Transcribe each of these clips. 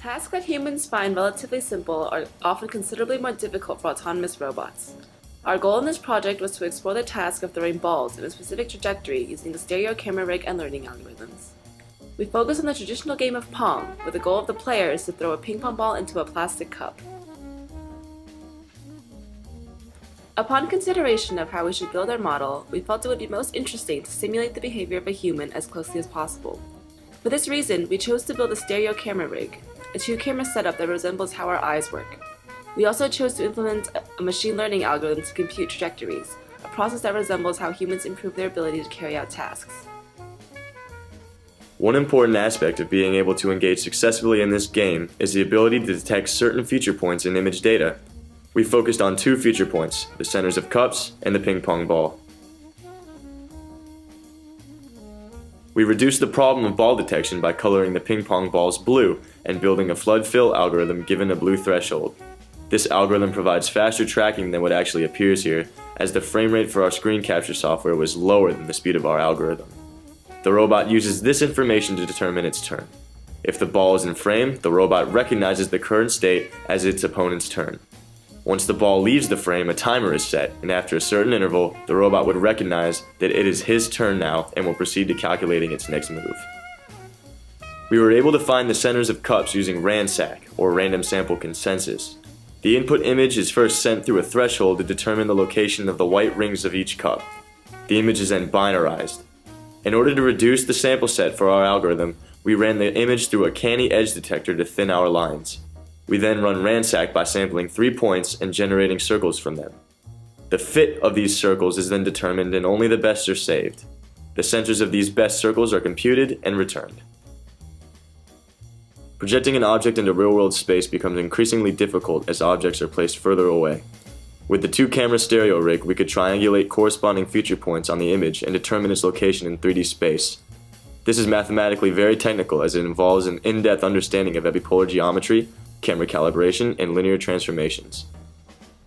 Tasks that humans find relatively simple are often considerably more difficult for autonomous robots. Our goal in this project was to explore the task of throwing balls in a specific trajectory using the stereo camera rig and learning algorithms. We focus on the traditional game of Pong, where the goal of the player is to throw a ping pong ball into a plastic cup. Upon consideration of how we should build our model, we felt it would be most interesting to simulate the behavior of a human as closely as possible. For this reason, we chose to build a stereo camera rig, a two-camera setup that resembles how our eyes work. We also chose to implement a machine learning algorithm to compute trajectories, a process that resembles how humans improve their ability to carry out tasks. One important aspect of being able to engage successfully in this game is the ability to detect certain feature points in image data. We focused on two feature points, the centers of cups and the ping pong ball. We reduced the problem of ball detection by coloring the ping pong balls blue and building a flood fill algorithm given a blue threshold. This algorithm provides faster tracking than what actually appears here, as the frame rate for our screen capture software was lower than the speed of our algorithm. The robot uses this information to determine its turn. If the ball is in frame, the robot recognizes the current state as its opponent's turn. Once the ball leaves the frame, a timer is set, and after a certain interval, the robot would recognize that it is his turn now and will proceed to calculating its next move. We were able to find the centers of cups using RANSAC, or Random Sample Consensus. The input image is first sent through a threshold to determine the location of the white rings of each cup. The image is then binarized. In order to reduce the sample set for our algorithm, we ran the image through a canny edge detector to thin our lines. We then run RANSAC by sampling 3 points and generating circles from them. The fit of these circles is then determined and only the best are saved. The centers of these best circles are computed and returned. Projecting an object into real-world space becomes increasingly difficult as objects are placed further away. With the two-camera stereo rig, we could triangulate corresponding feature points on the image and determine its location in 3D space. This is mathematically very technical as it involves an in-depth understanding of epipolar geometry, camera calibration, and linear transformations.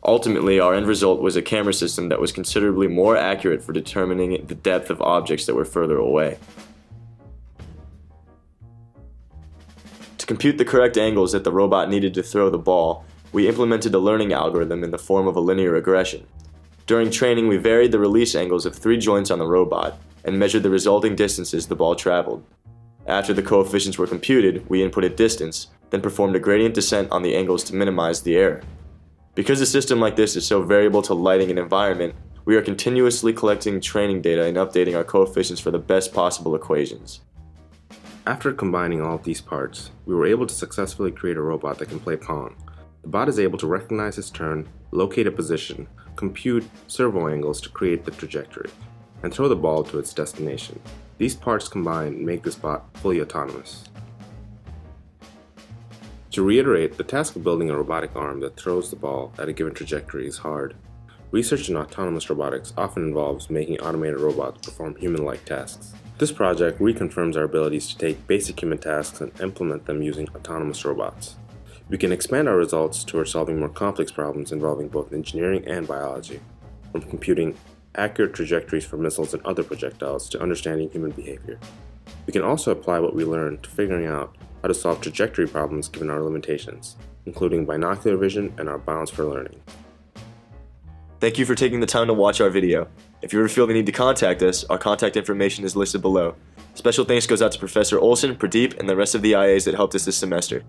Ultimately, our end result was a camera system that was considerably more accurate for determining the depth of objects that were further away. To compute the correct angles that the robot needed to throw the ball, we implemented a learning algorithm in the form of a linear regression. During training, we varied the release angles of 3 joints on the robot and measured the resulting distances the ball traveled. After the coefficients were computed, we inputted distance, then performed a gradient descent on the angles to minimize the error. Because a system like this is so variable to lighting and environment, we are continuously collecting training data and updating our coefficients for the best possible equations. After combining all of these parts, we were able to successfully create a robot that can play Pong. The bot is able to recognize its turn, locate a position, compute servo angles to create the trajectory, and throw the ball to its destination. These parts combined make this bot fully autonomous. To reiterate, the task of building a robotic arm that throws the ball at a given trajectory is hard. Research in autonomous robotics often involves making automated robots perform human-like tasks. This project reconfirms our abilities to take basic human tasks and implement them using autonomous robots. We can expand our results towards solving more complex problems involving both engineering and biology, from computing accurate trajectories for missiles and other projectiles to understanding human behavior. We can also apply what we learned to figuring out how to solve trajectory problems given our limitations, including binocular vision and our bounds for learning. Thank you for taking the time to watch our video. If you ever feel the need to contact us, our contact information is listed below. Special thanks goes out to Professor Olson, Pradeep, and the rest of the IAs that helped us this semester.